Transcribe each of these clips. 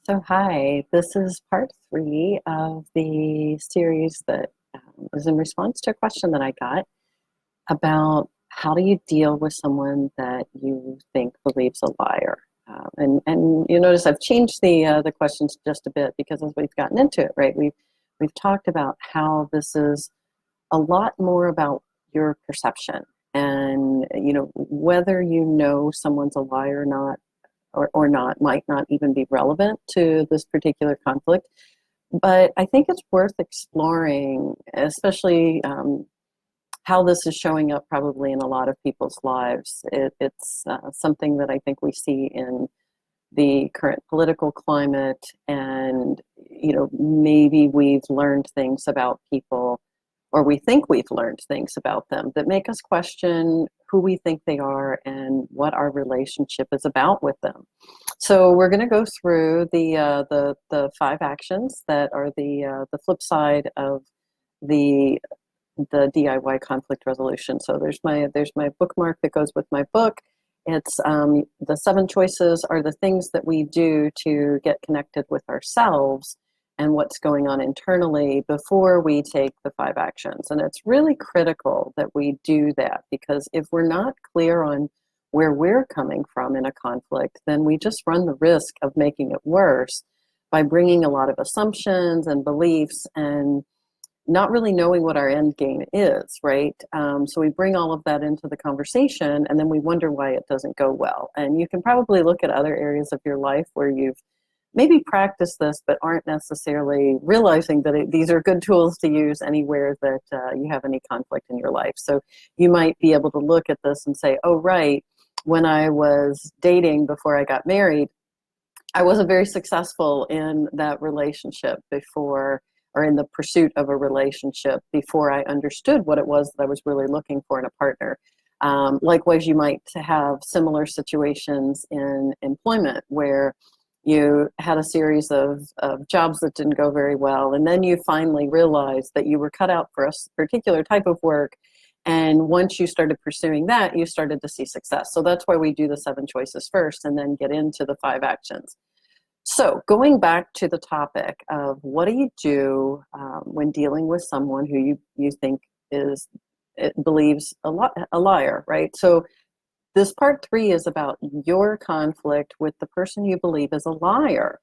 So, hi, this is part three of the series that was in response to a question that I got about how do you deal with someone that you think believes a liar. And you notice I've changed the questions just a bit because as we've gotten into it, right, we've talked about how this is a lot more about your perception and whether you know someone's a liar or not or not might not even be relevant to this particular conflict. But I think it's worth exploring, especially how this is showing up probably in a lot of people's lives. It's something that I think we see in the current political climate, and maybe we've learned things about people, or we think we've learned things about them that make us question who we think they are and what our relationship is about with them. So we're going to go through the five actions that are the flip side of the the DIY conflict resolution. So there's my bookmark that goes with my book. It's the seven choices are the things that we do to get connected with ourselves and what's going on internally before we take the five actions. And it's really critical that we do that, because if we're not clear on where we're coming from in a conflict, then we just run the risk of making it worse by bringing a lot of assumptions and beliefs and not really knowing what our end game is, right? So we bring all of that into the conversation and then we wonder why it doesn't go well. And you can probably look at other areas of your life where you've maybe practiced this but aren't necessarily realizing that these are good tools to use anywhere that you have any conflict in your life. So you might be able to look at this and say, oh, right, when I was dating before I got married, I wasn't very successful in that relationship before, or in the pursuit of a relationship before I understood what it was that I was really looking for in a partner. Likewise, you might have similar situations in employment where you had a series of jobs that didn't go very well, and then you finally realized that you were cut out for a particular type of work. And once you started pursuing that, you started to see success. So that's why we do the seven choices first and then get into the five actions. So going back to the topic of what do you do when dealing with someone who you think believes a liar, right? So this part three is about your conflict with the person you believe is a liar.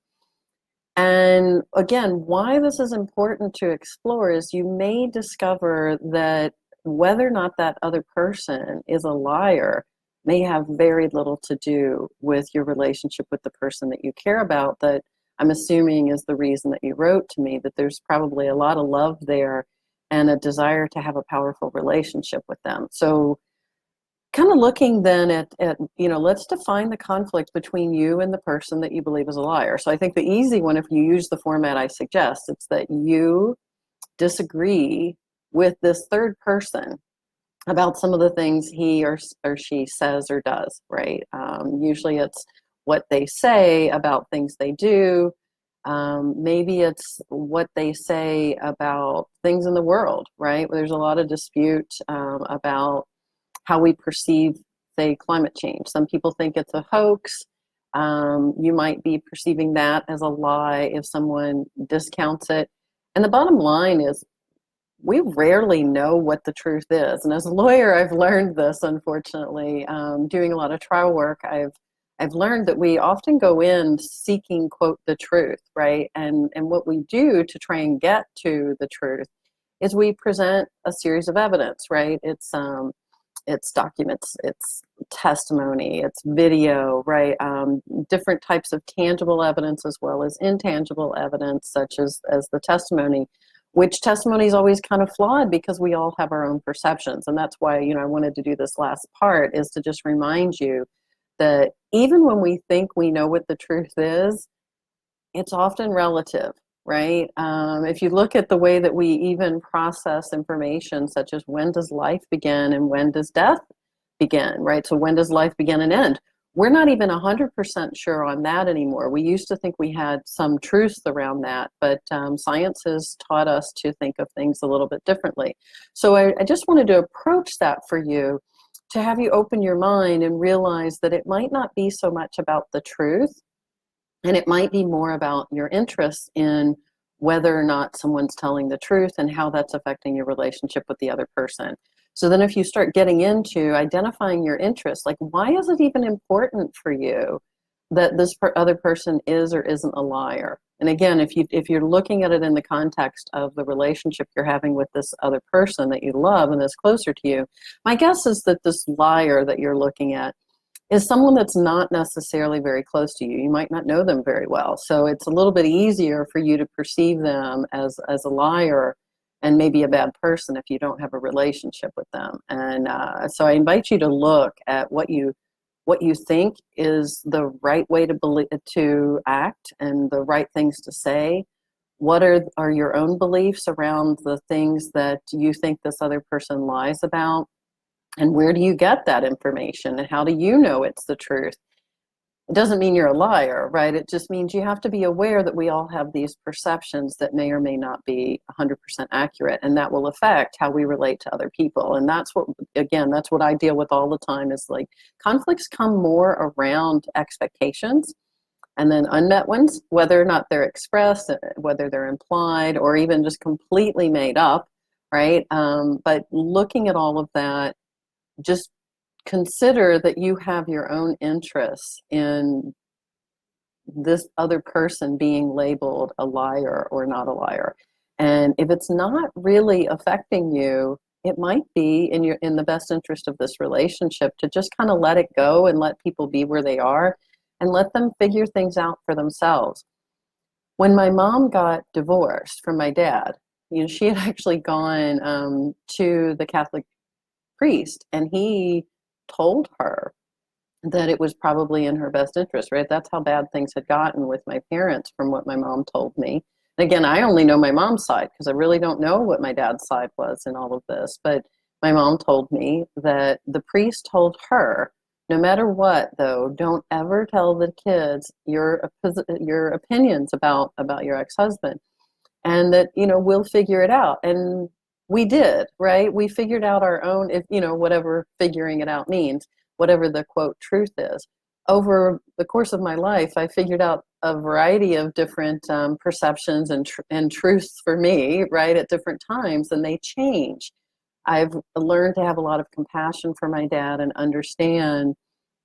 And again, why this is important to explore is you may discover that whether or not that other person is a liar may have very little to do with your relationship with the person that you care about, that I'm assuming is the reason that you wrote to me, that there's probably a lot of love there and a desire to have a powerful relationship with them. So kind of looking then at let's define the conflict between you and the person that you believe is a liar. So I think the easy one, if you use the format I suggest, it's that you disagree with this third person about some of the things he or she says or does, right? Usually it's what they say about things they do. Maybe it's what they say about things in the world, right? There's a lot of dispute about how we perceive, say, climate change. Some people think it's a hoax. You might be perceiving that as a lie if someone discounts it. And the bottom line is, we rarely know what the truth is. And as a lawyer, I've learned this, unfortunately. Doing a lot of trial work, I've learned that we often go in seeking, quote, the truth, right? And what we do to try and get to the truth is we present a series of evidence, right? It's documents, it's testimony, it's video, right? Different types of tangible evidence as well as intangible evidence, such as the testimony, which testimony is always kind of flawed because we all have our own perceptions. And that's why, I wanted to do this last part, is to just remind you that even when we think we know what the truth is, it's often relative, right? If you look at the way that we even process information, such as when does life begin and when does death begin, right? So when does life begin and end? We're not even 100% sure on that anymore. We used to think we had some truths around that, but science has taught us to think of things a little bit differently. So I just wanted to approach that for you, to have you open your mind and realize that it might not be so much about the truth And it might be more about your interests in whether or not someone's telling the truth and how that's affecting your relationship with the other person. So then if you start getting into identifying your interests, like why is it even important for you that this other person is or isn't a liar? And again, if you're looking at it in the context of the relationship you're having with this other person that you love and is closer to you, my guess is that this liar that you're looking at is someone that's not necessarily very close to you. You might not know them very well. So it's a little bit easier for you to perceive them as a liar and maybe a bad person if you don't have a relationship with them. And so I invite you to look at what you think is the right way to act and the right things to say. What are your own beliefs around the things that you think this other person lies about? And where do you get that information? And how do you know it's the truth? It doesn't mean you're a liar, right? It just means you have to be aware that we all have these perceptions that may or may not be 100% accurate, and that will affect how we relate to other people. And that's what I deal with all the time is like conflicts come more around expectations and then unmet ones, whether or not they're expressed, whether they're implied, or even just completely made up, right? But looking at all of that, just consider that you have your own interests in this other person being labeled a liar or not a liar. And if it's not really affecting you, it might be in the best interest of this relationship to just kind of let it go and let people be where they are and let them figure things out for themselves. When my mom got divorced from my dad, she had actually gone to the Catholic priest, and he told her that it was probably in her best interest, right? That's how bad things had gotten with my parents from what my mom told me. And again, I only know my mom's side because I really don't know what my dad's side was in all of this. But my mom told me that the priest told her, no matter what, though, don't ever tell the kids your opinions about your ex-husband, and that we'll figure it out. And we did, right? We figured out our own, if whatever figuring it out means, whatever the quote truth is. Over the course of my life, I figured out a variety of different perceptions and truths for me, right, at different times, and they change. I've learned to have a lot of compassion for my dad and understand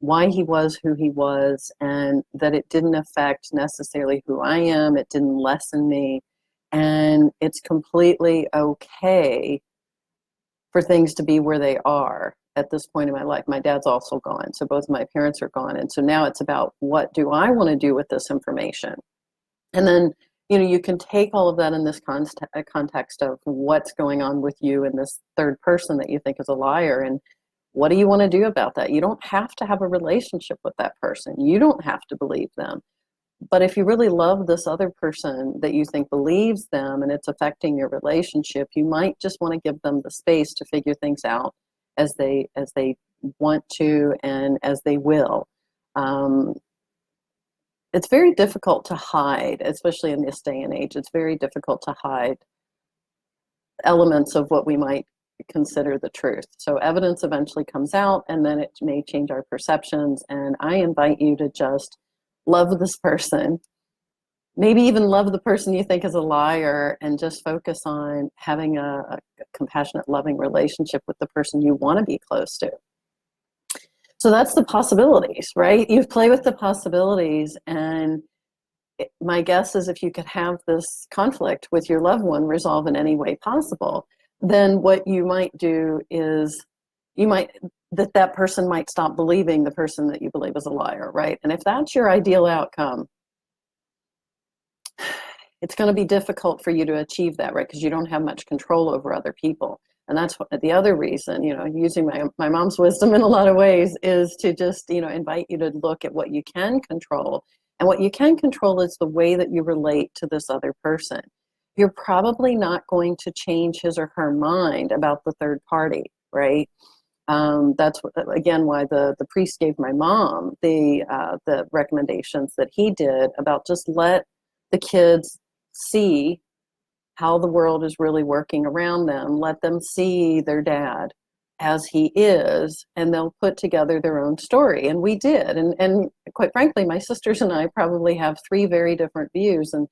why he was who he was, and that it didn't affect necessarily who I am. It didn't lessen me. And it's completely okay for things to be where they are at this point in my life. My dad's also gone, so both of my parents are gone. And so now it's about, what do I want to do with this information? And then, you can take all of that in this context of what's going on with you and this third person that you think is a liar. And what do you want to do about that? You don't have to have a relationship with that person. You don't have to believe them. But if you really love this other person that you think believes them and it's affecting your relationship, you might just want to give them the space to figure things out as they want to and as they will. It's very difficult to hide, especially in this day and age. It's very difficult to hide elements of what we might consider the truth. So evidence eventually comes out, and then it may change our perceptions. And I invite you to just love this person, maybe even love the person you think is a liar, and just focus on having a compassionate, loving relationship with the person you want to be close to. So that's the possibilities, right? You play with the possibilities, and my guess is if you could have this conflict with your loved one resolve in any way possible, then what you might do is that person might stop believing the person that you believe is a liar, right? And if that's your ideal outcome, it's going to be difficult for you to achieve that, right? Because you don't have much control over other people. And that's the other reason, using my mom's wisdom in a lot of ways, is to just, invite you to look at what you can control. And what you can control is the way that you relate to this other person. You're probably not going to change his or her mind about the third party, right? That's again why the priest gave my mom the recommendations that he did about just let the kids see how the world is really working around them. Let them see their dad as he is, and they'll put together their own story. And we did. And quite frankly, my sisters and I probably have three very different views. And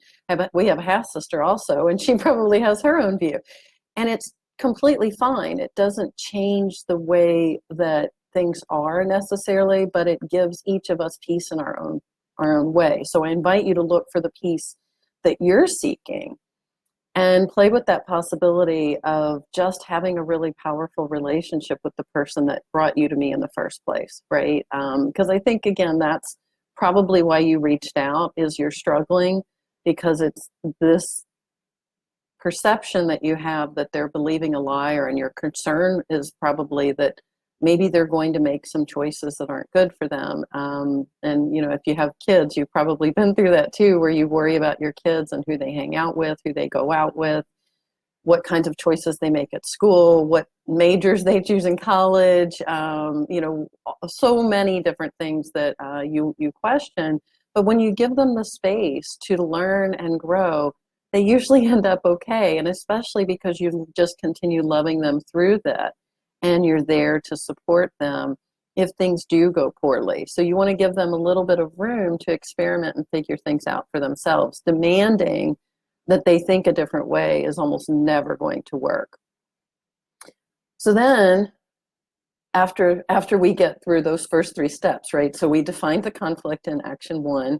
we have a half sister also, and she probably has her own view. And it's completely fine. It doesn't change the way that things are necessarily, but it gives each of us peace in our own way. So I invite you to look for the peace that you're seeking and play with that possibility of just having a really powerful relationship with the person that brought you to me in the first place, right? Because I think, again, that's probably why you reached out, is you're struggling because it's this perception that you have that they're believing a liar, and your concern is probably that maybe they're going to make some choices that aren't good for them. And if you have kids, you've probably been through that too, where you worry about your kids and who they hang out with, who they go out with, what kinds of choices they make at school, what majors they choose in college, so many different things that you question. But when you give them the space to learn and grow, they usually end up okay. And especially because you just continue loving them through that, and you're there to support them if things do go poorly. So you want to give them a little bit of room to experiment and figure things out for themselves. Demanding that they think a different way is almost never going to work. So then after we get through those first three steps, right? So we defined the conflict in action 1.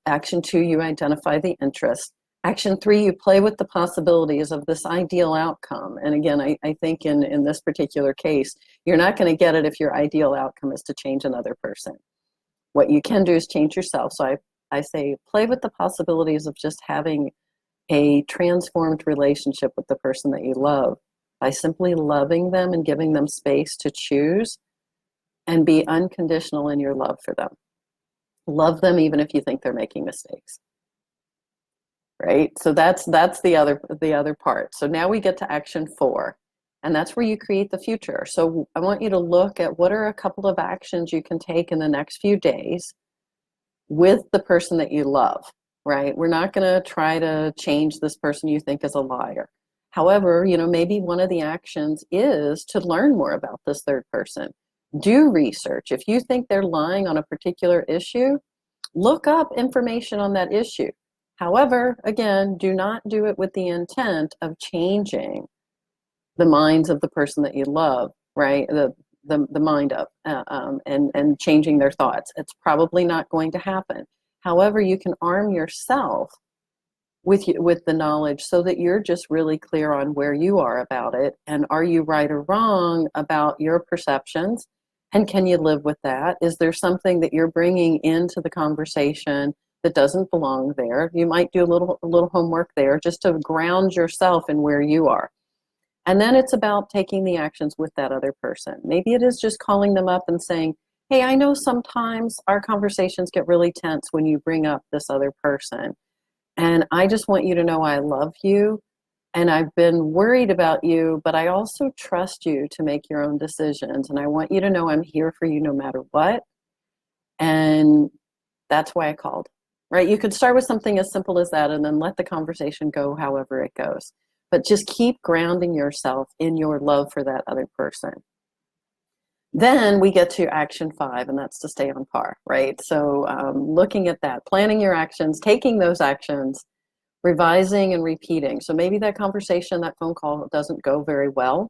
Action 2, you identify the interest. Action 3, you play with the possibilities of this ideal outcome. And again, I think in this particular case, you're not going to get it if your ideal outcome is to change another person. What you can do is change yourself. So I say play with the possibilities of just having a transformed relationship with the person that you love by simply loving them and giving them space to choose, and be unconditional in your love for them. Love them even if you think they're making mistakes. Right? So that's the other part. So now we get to action 4, and that's where you create the future. So I want you to look at what are a couple of actions you can take in the next few days with the person that you love, right? We're not going to try to change this person you think is a liar. However, maybe one of the actions is to learn more about this third person. Do research. If you think they're lying on a particular issue, look up information on that issue. However, again, do not do it with the intent of changing the minds of the person that you love, right? The mind of, and changing their thoughts. It's probably not going to happen. However, you can arm yourself with the knowledge so that you're just really clear on where you are about it, and are you right or wrong about your perceptions, and can you live with that? Is there something that you're bringing into the conversation that doesn't belong there? You might do a little homework there just to ground yourself in where you are. And then it's about taking the actions with that other person. Maybe it is just calling them up and saying, hey, I know sometimes our conversations get really tense when you bring up this other person. And I just want you to know I love you, and I've been worried about you, but I also trust you to make your own decisions. And I want you to know I'm here for you no matter what. And that's why I called, right? You could start with something as simple as that and then let the conversation go however it goes. But just keep grounding yourself in your love for that other person. Then we get to action 5, and that's to stay on par, right? So looking at that, planning your actions, taking those actions, revising and repeating. So maybe that conversation, that phone call doesn't go very well.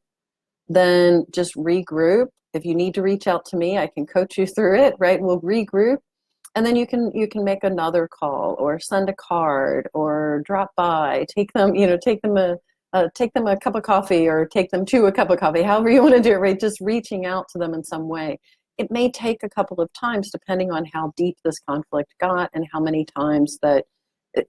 Then just regroup. If you need to reach out to me, I can coach you through it, right? We'll regroup. And then you can make another call, or send a card, or drop by, take them a cup of coffee, or take them to a cup of coffee, however you want to do it, right? Just reaching out to them in some way. It may take a couple of times depending on how deep this conflict got and how many times that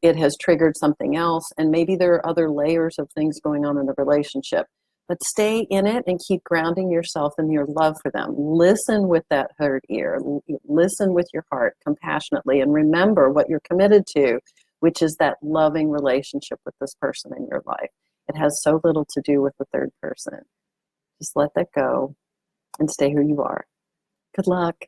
it has triggered something else. And maybe there are other layers of things going on in the relationship. But stay in it and keep grounding yourself in your love for them. Listen with that third ear. Listen with your heart compassionately, and remember what you're committed to, which is that loving relationship with this person in your life. It has so little to do with the third person. Just let that go and stay who you are. Good luck.